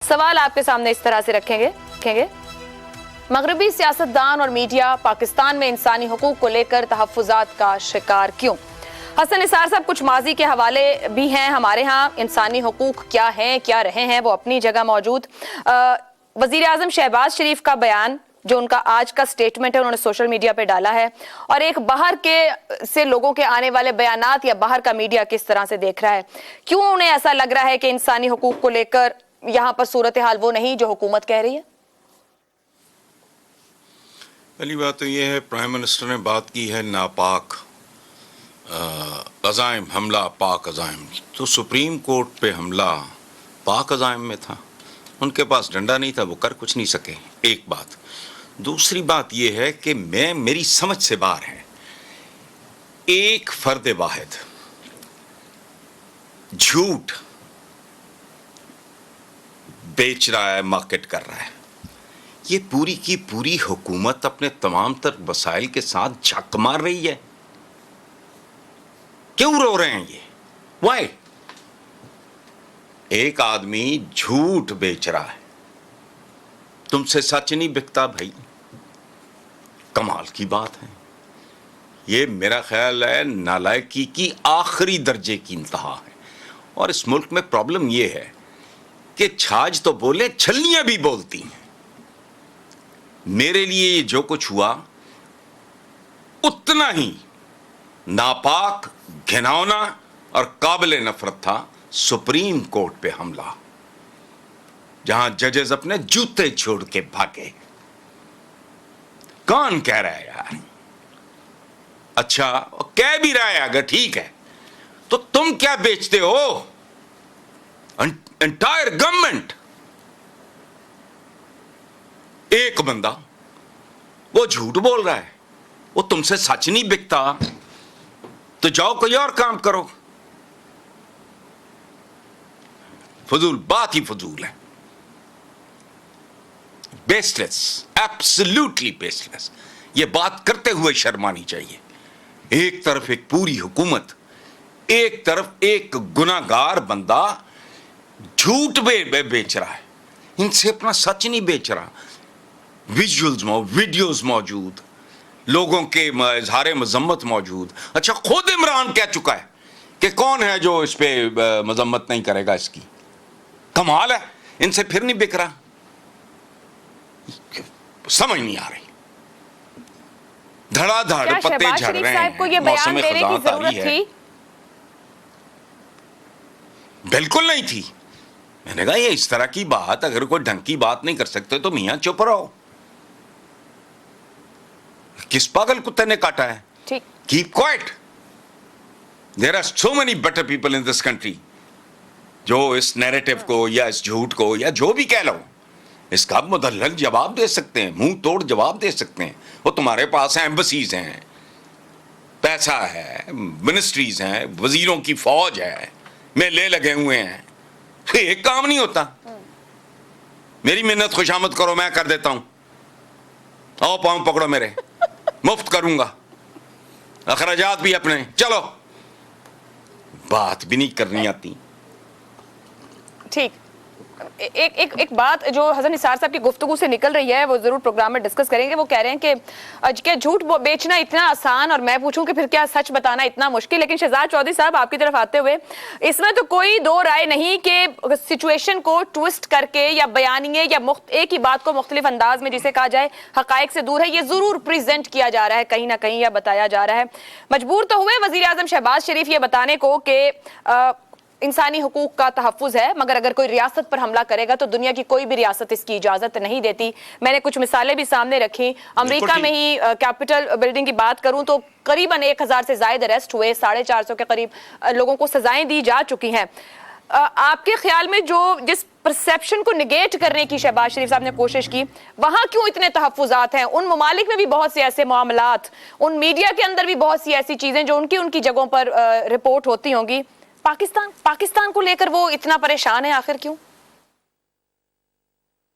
سوال آپ کے سامنے اس طرح سے رکھیں گے مغربی سیاستدان اور میڈیا پاکستان میں انسانی حقوق کو لے کر تحفظات کا شکار کیوں؟ حسن نثار صاحب کچھ ماضی کے حوالے بھی ہیں ہمارے ہاں، انسانی حقوق کیا ہیں کیا رہے ہیں وہ اپنی جگہ موجود۔ وزیر اعظم شہباز شریف کا بیان جو ان کا آج کا سٹیٹمنٹ ہے انہوں نے سوشل میڈیا پہ ڈالا ہے، اور ایک باہر کے سے لوگوں کے آنے والے بیانات یا باہر کا میڈیا کس طرح سے دیکھ رہا ہے، کیوں انہیں ایسا لگ رہا ہے کہ انسانی حقوق کو لے کر یہاں پر صورتحال وہ نہیں جو حکومت کہہ رہی ہے؟ پہلی بات تو یہ ہے پرائم منسٹر نے بات کی ہے ناپاک عزائم، حملہ پاک عزائم، تو سپریم کورٹ پہ حملہ پاک عزائم میں تھا، ان کے پاس ڈنڈا نہیں تھا، وہ کر کچھ نہیں سکے، ایک بات۔ دوسری بات یہ ہے کہ میری سمجھ سے باہر ہے، ایک فرد واحد جھوٹ بیچ رہا ہے، مارکیٹ کر رہا ہے، یہ پوری کی پوری حکومت اپنے تمام تر وسائل کے ساتھ جھک مار رہی ہے۔ کیوں رو رہے ہیں یہ؟ وائی؟ ایک آدمی جھوٹ بیچ رہا ہے، تم سے سچ نہیں بکتا بھائی، کمال کی بات ہے۔ یہ میرا خیال ہے نالائکی کی آخری درجے کی انتہا ہے، اور اس ملک میں پرابلم یہ ہے کہ چھاج تو بولے چھلنیاں بھی بولتی ہیں۔ میرے لیے یہ جو کچھ ہوا اتنا ہی ناپاک، گھناؤنا اور قابل نفرت تھا سپریم کورٹ پہ حملہ، جہاں ججز اپنے جوتے چھوڑ کے بھاگے۔ کون کہہ رہا ہے یار؟ اچھا کہہ بھی رہا ہے اگر ٹھیک ہے، تو تم کیا بیچتے ہو؟ انٹائر گورنمنٹ، ایک بندہ وہ جھوٹ بول رہا ہے، وہ تم سے سچ نہیں بکتا، تو جاؤ کوئی اور کام کرو۔ فضول بات ہی فضول ہے، بیس لیس، ایبسلیوٹلی بیس لیس۔ یہ بات کرتے ہوئے شرم آنی چاہیے۔ ایک طرف ایک پوری حکومت، ایک طرف ایک گناہگار بندہ جھوٹ بیچ رہا ہے، ان سے اپنا سچ نہیں بیچ رہا۔ ویڈیوز موجود، لوگوں کے اظہار مذمت موجود۔ اچھا خود عمران کہہ چکا ہے کہ کون ہے جو اس پہ مذمت نہیں کرے گا اس کی۔ کمال ہے، ان سے پھر نہیں بک رہا، سمجھ نہیں آ رہی۔ دھڑا دھڑ پتے جھڑ رہے ہیں، موسم خزاں طاری ہے۔ بالکل نہیں تھی۔ میں نے کہا یہ اس طرح کی بات اگر کوئی ڈھنگ کی بات نہیں کر سکتے تو میاں چپ رہو۔ کس پاگل کتے نے کاٹا ہے؟ Keep quiet. There are so many better people in this country جو اس نیریٹو کو یا اس جھوٹ کو یا جو بھی کہہ لو اس کا مدلل جواب دے سکتے ہیں، منہ توڑ جواب دے سکتے ہیں۔ وہ تمہارے پاس ہیں، ایمبسیز ہیں، پیسہ ہے، منسٹریز ہیں، وزیروں کی فوج ہے، میلے لگے ہوئے ہیں، ایک کام نہیں ہوتا۔ میری منت خوشامد کرو، میں کر دیتا ہوں، آؤ پاؤں پکڑو میرے، مفت کروں گا، اخراجات بھی اپنے، چلو۔ بات بھی نہیں کرنی آتی۔ ٹھیک، ایک بات جو حسن نثار صاحب کی گفتگو سے نکل رہی ہے وہ ضرور پروگرام میں ڈسکس کریں گے۔ وہ کہہ رہے ہیں کہ جھوٹ بیچنا اتنا آسان، اور میں پوچھوں کہ پھر کیا سچ بتانا اتنا مشکل؟ لیکن شہزاد چودھری صاحب آپ کی طرف آتے ہوئے اس میں تو کوئی دو رائے نہیں کہ سچویشن کو ٹوسٹ کر کے یا بیانیے یا ایک ہی بات کو مختلف انداز میں جسے کہا جائے حقائق سے دور ہے، یہ ضرور پریزنٹ کیا جا رہا ہے کہیں نہ کہیں یا بتایا جا رہا ہے۔ مجبور تو ہوئے وزیر اعظم شہباز شریف یہ بتانے کو کہ انسانی حقوق کا تحفظ ہے، مگر اگر کوئی ریاست پر حملہ کرے گا تو دنیا کی کوئی بھی ریاست اس کی اجازت نہیں دیتی۔ میں نے کچھ مثالیں بھی سامنے رکھی، امریکہ میں ہی کیپٹل بلڈنگ کی بات کروں تو قریباً 1000 سے زائد اریسٹ ہوئے، 450 کے قریب لوگوں کو سزائیں دی جا چکی ہیں۔ آپ کے خیال میں جس پرسیپشن کو نگیٹ کرنے کی شہباز شریف صاحب نے کوشش کی، وہاں کیوں اتنے تحفظات ہیں؟ ان ممالک میں بھی بہت سے ایسے معاملات، ان میڈیا کے اندر بھی بہت سی ایسی چیزیں جو ان کی جگہوں پر رپورٹ ہوتی ہوں گی، پاکستان کو لے کر وہ اتنا پریشان ہے آخر کیوں؟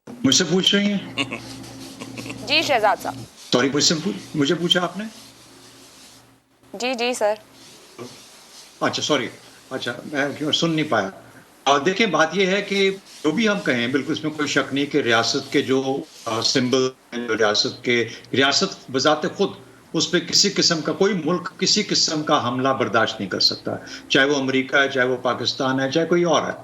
مجھ سے پوچھ رہی ہیں؟ جی شہزاد صاحب۔ سوری، مجھے پوچھا آپ نے؟ جی سر۔ اچھا سوری، اچھا میں سن نہیں پایا۔ دیکھیں بات یہ ہے کہ جو بھی ہم کہیں بالکل اس میں کوئی شک نہیں کہ ریاست کے جو سمبل ریاست بذات خود اس پہ کسی قسم کا کوئی ملک کسی قسم کا حملہ برداشت نہیں کر سکتا، چاہے وہ امریکہ ہے، چاہے وہ پاکستان ہے، چاہے کوئی اور ہے۔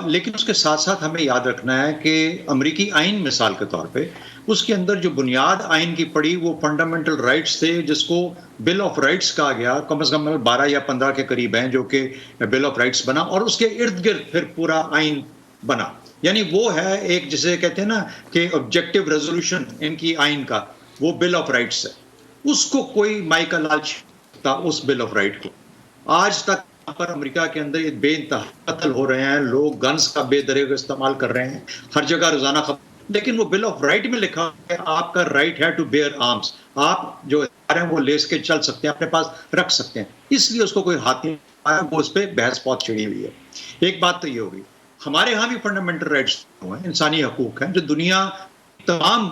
لیکن اس کے ساتھ ساتھ ہمیں یاد رکھنا ہے کہ امریکی آئین مثال کے طور پہ اس کے اندر جو بنیاد آئین کی پڑی وہ فنڈامنٹل رائٹس تھے، جس کو بل آف رائٹس کہا گیا، کم از کم 12 یا 15 کے قریب ہیں جو کہ بل آف رائٹس بنا، اور اس کے ارد گرد پھر پورا آئین بنا۔ یعنی وہ ہے ایک جسے کہتے ہیں نا کہ آبجیکٹو ریزولوشن ان کی آئین کا، وہ بل آف رائٹس ہے، اس کو کوئی مائی کا لال چھیڑتا اس بل آف رائٹ کو۔ آج تک یہاں پر امریکہ کے اندر بے انتہا قتل ہو رہے ہیں، لوگ گنز کا بے دریغ استعمال کر رہے ہیں ہر جگہ روزانہ لیکن وہ بل آف رائٹ میں لکھا ہے آپ کا رائٹ ہے ٹو بیئر آرمس، آپ جو ادارے ہیں وہ لیس کے چل سکتے ہیں، اپنے پاس رکھ سکتے ہیں، اس لیے اس کو کوئی ہاتھ نہیں آیا، وہ اس پہ بحث بہت چھڑی ہوئی ہے۔ ایک بات تو یہ ہوگی، ہمارے ہاں بھی فنڈامنٹل رائٹس ہیں، انسانی حقوق ہیں جو دنیا تمام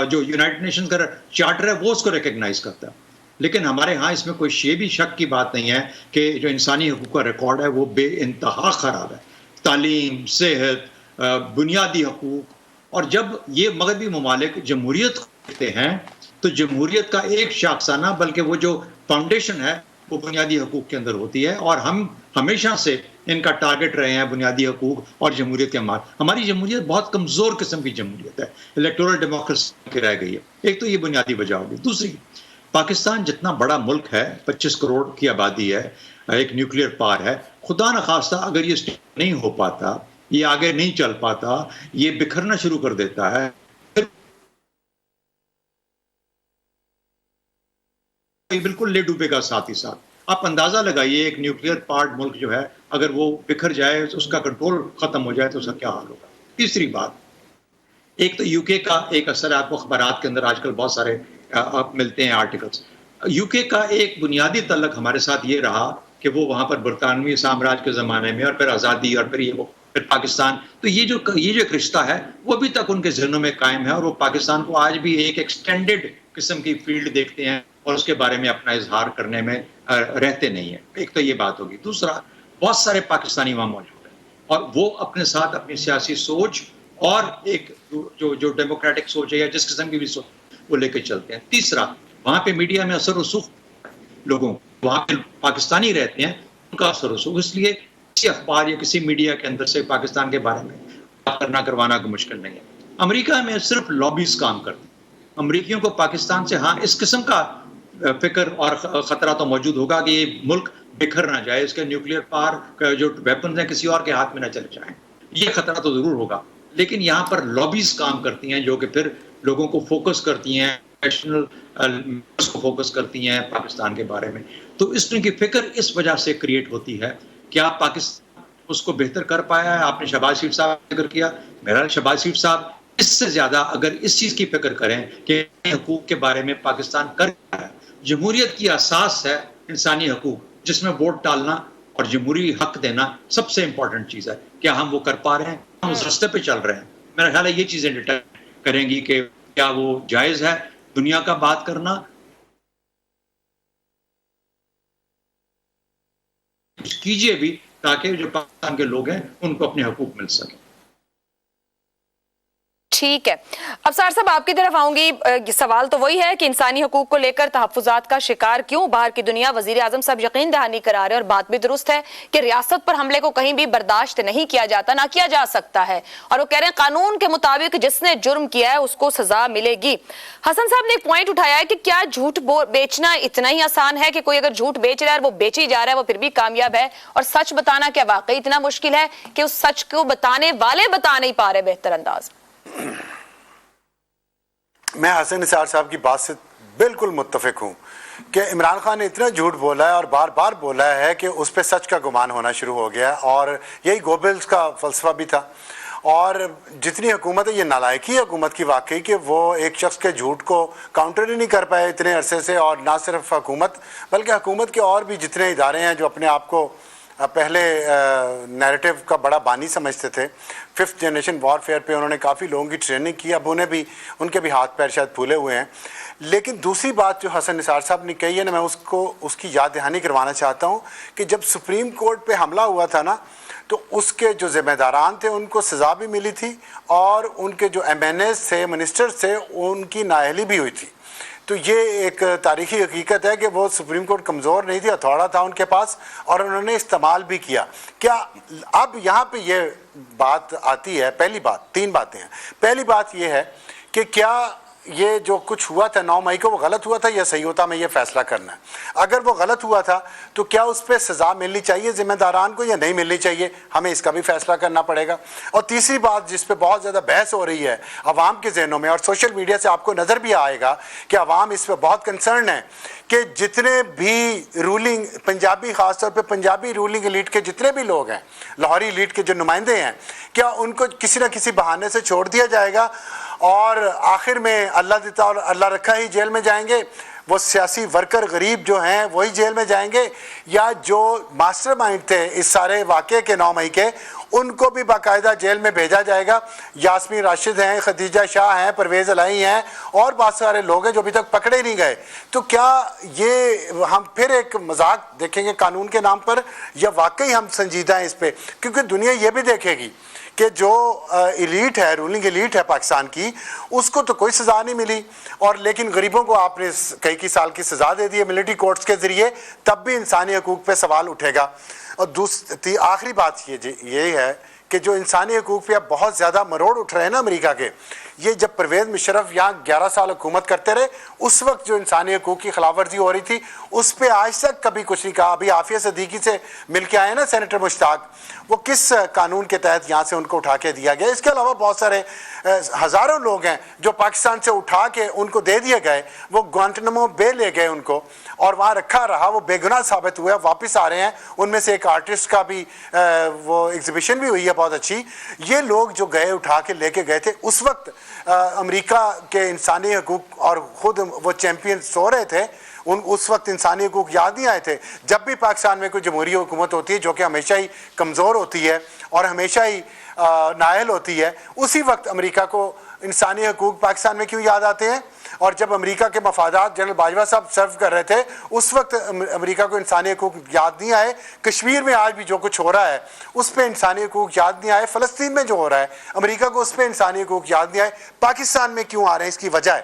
جو یونائٹڈ نیشنز کا چارٹر ہے وہ اس کو ریکگنائز کرتا ہے، لیکن ہمارے ہاں اس میں کوئی شے بھی شک کی بات نہیں ہے کہ جو انسانی حقوق کا ریکارڈ ہے وہ بے انتہا خراب ہے۔ تعلیم، صحت، بنیادی حقوق، اور جب یہ مغربی ممالک جمہوریت کرتے ہیں تو جمہوریت کا ایک شاخسانہ بلکہ وہ جو فاؤنڈیشن ہے وہ بنیادی حقوق کے اندر ہوتی ہے، اور ہم ہمیشہ سے ان کا ٹارگٹ رہے ہیں بنیادی حقوق اور جمہوریت کے عمال۔ ہماری جمہوریت بہت کمزور قسم کی جمہوریت ہے، الیکٹورل ڈیموکریسی کی رہ گئی ہے۔ ایک تو یہ بنیادی وجہ ہوگی۔ دوسری، پاکستان جتنا بڑا ملک ہے، 25 کروڑ کی آبادی ہے، ایک نیوکلیئر پار ہے، خدا نخواستہ اگر یہ نہیں ہو پاتا، یہ آگے نہیں چل پاتا، یہ بکھرنا شروع کر دیتا ہے، بالکل لے ڈوبے گا ساتھ ہی ساتھ۔ آپ اندازہ لگائیے ایک نیوکلیئر پارٹ ملک جو ہے اگر وہ بکھر جائے، اس کا کنٹرول ختم ہو جائے تو اس کا کیا حال ہوگا۔ تیسری بات، ایک تو یو کے کا ایک اثر ہے، آپ کو اخبارات کے اندر آج کل بہت سارے آپ ملتے ہیں آرٹیکلز۔ یو کے کا ایک بنیادی تعلق ہمارے ساتھ یہ رہا کہ وہ وہاں پر برطانوی سامراج کے زمانے میں، اور پھر آزادی، اور پھر پھر پاکستان، تو یہ جو ایک رشتہ ہے وہ ابھی تک ان کے ذہنوں میں قائم ہے، اور وہ پاکستان کو آج بھی ایک ایکسٹینڈڈ قسم کی فیلڈ دیکھتے ہیں اور اس کے بارے میں اپنا اظہار کرنے میں رہتے نہیں ہیں۔ ایک تو یہ بات ہوگی۔ دوسرا، بہت سارے پاکستانی وہاں موجود ہیں اور وہ اپنے ساتھ اپنی سیاسی سوچ اور ایک جو ڈیموکریٹک سوچ ہے یا جس قسم کی بھی سوچ وہ لے کے چلتے ہیں۔ تیسرا، وہاں پہ میڈیا میں اثر رسوخ لوگوں، وہاں پہ پاکستانی رہتے ہیں، ان کا اثر رسوخ، اس لیے کسی اخبار یا کسی میڈیا کے اندر سے پاکستان کے بارے میں بات کرنا کروانا کوئی مشکل نہیں ہے۔ امریکہ میں صرف لابیز کام کرتی ہیں۔ امریکیوں کو پاکستان سے ہاں اس قسم کا فکر اور خطرہ تو موجود ہوگا کہ یہ ملک بکھر نہ جائے، اس کے نیوکلیئر پاور جو ویپنز ہیں کسی اور کے ہاتھ میں نہ چلے جائیں، یہ خطرہ تو ضرور ہوگا، لیکن یہاں پر لابیز کام کرتی ہیں جو کہ پھر لوگوں کو فوکس کرتی ہیں، نیشنل کو فوکس کرتی ہیں پاکستان کے بارے میں۔ تو اس طرح کی فکر اس وجہ سے کریٹ ہوتی ہے کہ آپ پاکستان اس کو بہتر کر پایا ہے۔ آپ نے شہباز شریف صاحب کا ذکر کیا، میرا شہباز شریف صاحب اس سے زیادہ اگر اس چیز کی فکر کریں کہ حقوق کے بارے میں پاکستان کر رہا ہے، جمہوریت کی اساس ہے انسانی حقوق، جس میں ووٹ ڈالنا اور جمہوری حق دینا سب سے امپورٹنٹ چیز ہے، کیا ہم وہ کر پا رہے ہیں، ہم اس راستے پہ چل رہے ہیں؟ میرا خیال ہے یہ چیزیں ڈیٹرمن کریں گی کہ کیا وہ جائز ہے دنیا کا بات کرنا، کیجئے بھی تاکہ جو پاکستان کے لوگ ہیں ان کو اپنے حقوق مل سکیں۔ ٹھیک ہے، افسر صاحب آپ کی طرف آؤں گی۔ سوال تو وہی ہے کہ انسانی حقوق کو لے کر تحفظات کا شکار کیوں باہر کی دنیا؟ وزیر اعظم صاحب یقین دہانی کرا رہے اور بات بھی درست ہے کہ ریاست پر حملے کو کہیں بھی برداشت نہیں کیا جاتا، نہ کیا جا سکتا ہے، اور وہ کہہ رہے ہیں قانون کے مطابق جس نے جرم کیا ہے اس کو سزا ملے گی۔ حسن صاحب نے ایک پوائنٹ اٹھایا ہے کہ کیا جھوٹ بیچنا اتنا ہی آسان ہے کہ کوئی اگر جھوٹ بیچ رہا ہے وہ بیچی جا رہا ہے وہ پھر بھی کامیاب ہے، اور سچ بتانا کیا واقعی اتنا مشکل ہے کہ اس سچ کو بتانے والے بتا نہیں پا رہے بہتر انداز؟ میں حسن نثار صاحب کی بات سے بالکل متفق ہوں کہ عمران خان نے اتنا جھوٹ بولا ہے اور بار بار بولا ہے کہ اس پہ سچ کا گمان ہونا شروع ہو گیا، اور یہی گوبلز کا فلسفہ بھی تھا۔ اور جتنی حکومت ہے، یہ نالائکی حکومت کی واقعی کہ وہ ایک شخص کے جھوٹ کو کاؤنٹر ہی نہیں کر پائے اتنے عرصے سے، اور نہ صرف حکومت بلکہ حکومت کے اور بھی جتنے ادارے ہیں جو اپنے آپ کو پہلے نیریٹو کا بڑا بانی سمجھتے تھے، 5th جنریشن وارفیئر پہ انہوں نے کافی لوگوں کی ٹریننگ کی، اب انہیں بھی ان کے بھی ہاتھ پیر شاید پھولے ہوئے ہیں۔ لیکن دوسری بات جو حسن نثار صاحب نے کہی ہے نا، میں اس کی یاد دہانی کروانا چاہتا ہوں کہ جب سپریم کورٹ پہ حملہ ہوا تھا نا، تو اس کے جو ذمہ داران تھے ان کو سزا بھی ملی تھی اور ان کے جو ایم این ایز تھے منسٹر تھے ان کی نااہلی بھی ہوئی تھی. تو یہ ایک تاریخی حقیقت ہے کہ وہ سپریم کورٹ کمزور نہیں تھی, ہتھوڑا تھا ان کے پاس اور انہوں نے استعمال بھی کیا. کیا اب یہاں پہ یہ بات آتی ہے, پہلی بات, 3 باتیں ہیں. پہلی بات یہ ہے کہ کیا یہ جو کچھ ہوا تھا 9 مئی کو وہ غلط ہوا تھا یا صحیح ہوتا, ہمیں یہ فیصلہ کرنا ہے. اگر وہ غلط ہوا تھا تو کیا اس پہ سزا ملنی چاہیے ذمہ داران کو یا نہیں ملنی چاہیے, ہمیں اس کا بھی فیصلہ کرنا پڑے گا. اور تیسری بات جس پہ بہت زیادہ بحث ہو رہی ہے عوام کے ذہنوں میں اور سوشل میڈیا سے آپ کو نظر بھی آئے گا کہ عوام اس پہ بہت کنسرن ہے کہ جتنے بھی رولنگ پنجابی, خاص طور پہ پنجابی رولنگ ایلیٹ کے جتنے بھی لوگ ہیں, لاہوری ایلیٹ کے جو نمائندے ہیں, کیا ان کو کسی نہ کسی بہانے سے چھوڑ دیا جائے گا اور آخر میں اللہ دیتا اور اللہ رکھا ہی جیل میں جائیں گے؟ وہ سیاسی ورکر غریب جو ہیں وہی جیل میں جائیں گے, یا جو ماسٹر مائنڈ تھے اس سارے واقعے کے 9 مئی کے ان کو بھی باقاعدہ جیل میں بھیجا جائے گا؟ یاسمین راشد ہیں, خدیجہ شاہ ہیں, پرویز الہی ہیں اور بہت سارے لوگ ہیں جو ابھی تک پکڑے نہیں گئے. تو کیا یہ ہم پھر ایک مذاق دیکھیں گے قانون کے نام پر, یا واقعی ہم سنجیدہ ہیں اس پہ؟ کیونکہ دنیا یہ بھی دیکھے گی کہ جو ایلیٹ ہے, رولنگ ایلیٹ ہے پاکستان کی, اس کو تو کوئی سزا نہیں ملی, اور لیکن غریبوں کو آپ نے کئی سال کی سزا دے دی ہے ملٹری کورٹس کے ذریعے, تب بھی انسانی حقوق پہ سوال اٹھے گا. اور آخری بات یہ ہے کہ جو انسانی حقوق پہ اب بہت زیادہ مروڑ اٹھ رہے ہیں نا امریکہ کے, یہ جب پرویز مشرف یہاں 11 سال حکومت کرتے رہے اس وقت جو انسانی حقوق کی خلاف ورزی ہو رہی تھی اس پہ آج تک کبھی کچھ نہیں کہا. ابھی عافیہ صدیقی سے مل کے آئے نا سینیٹر مشتاق, وہ کس قانون کے تحت یہاں سے ان کو اٹھا کے دیا گیا؟ اس کے علاوہ بہت سارے ہزاروں لوگ ہیں جو پاکستان سے اٹھا کے ان کو دے دیے گئے, وہ گوانٹنامو بے لے گئے ان کو اور وہاں رکھا رہا, وہ بے گناہ ثابت ہوئے, واپس آ رہے ہیں. ان میں سے ایک آرٹسٹ کا بھی وہ ایگزیبیشن بھی ہوئی ہے بہت اچھی. یہ لوگ جو گئے اٹھا کے لے کے گئے تھے اس وقت امریکہ کے انسانی حقوق اور خود وہ چیمپئن سو رہے تھے, اس وقت انسانی حقوق یاد نہیں آئے تھے. جب بھی پاکستان میں کوئی جمہوری حکومت ہوتی ہے جو کہ ہمیشہ ہی کمزور ہوتی ہے اور ہمیشہ ہی نااہل ہوتی ہے, اسی وقت امریکہ کو انسانی حقوق پاکستان میں کیوں یاد آتے ہیں؟ اور جب امریکہ کے مفادات جنرل باجوہ صاحب سرو کر رہے تھے اس وقت امریکہ کو انسانی حقوق یاد نہیں آئے. کشمیر میں آج بھی جو کچھ ہو رہا ہے اس پہ انسانی حقوق یاد نہیں آئے. فلسطین میں جو ہو رہا ہے امریکہ کو اس پہ انسانی حقوق یاد نہیں آئے. پاکستان میں کیوں آ رہے ہیں؟ اس کی وجہ ہے,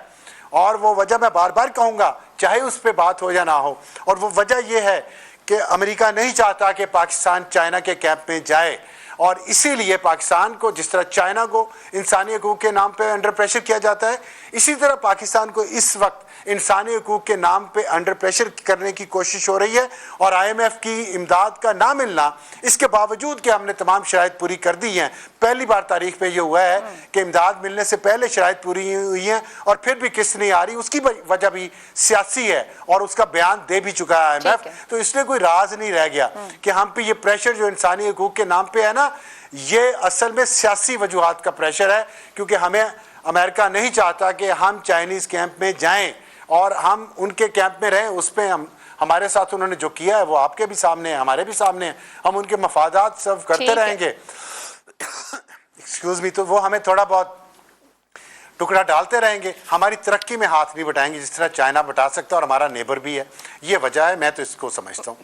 اور وہ وجہ میں بار بار کہوں گا چاہے اس پہ بات ہو یا نہ ہو, اور وہ وجہ یہ ہے کہ امریکہ نہیں چاہتا کہ پاکستان چائنا کے کیمپ میں جائے, اور اسی لیے پاکستان کو جس طرح چائنا کو انسانی حقوق کے نام پہ انڈر پریشر کیا جاتا ہے, اسی طرح پاکستان کو اس وقت انسانی حقوق کے نام پہ انڈر پریشر کرنے کی کوشش ہو رہی ہے. اور آئی ایم ایف کی امداد کا نہ ملنا, اس کے باوجود کہ ہم نے تمام شرائط پوری کر دی ہیں, پہلی بار تاریخ پہ یہ ہوا ہے کہ امداد ملنے سے پہلے شرائط پوری ہوئی ہیں اور پھر بھی قسط نہیں آ رہی. اس کی وجہ بھی سیاسی ہے اور اس کا بیان دے بھی چکا ہے آئی ایم ایف. تو اس لیے کوئی راز نہیں رہ گیا کہ ہم پہ یہ پریشر جو انسانی حقوق کے نام پہ ہے نا, یہ اصل میں سیاسی وجوہات کا پریشر ہے, کیونکہ ہمیں امریکہ نہیں چاہتا کہ ہم چائنیز کیمپ میں جائیں اور ہم ان کے کیمپ میں رہیں. اس پہ ہمارے ساتھ انہوں نے جو کیا ہے وہ آپ کے بھی سامنے ہے, ہمارے بھی سامنے ہے, ہم ان کے مفادات سرو کرتے رہیں گے. ایکسکیوز می, تو وہ ہمیں تھوڑا بہت ٹکڑا ڈالتے رہیں گے, ہماری ترقی میں ہاتھ نہیں بٹائیں گے جس طرح چائنا بٹا سکتا ہے, اور ہمارا نیبر بھی ہے. یہ وجہ ہے, میں تو اس کو سمجھتا ہوں.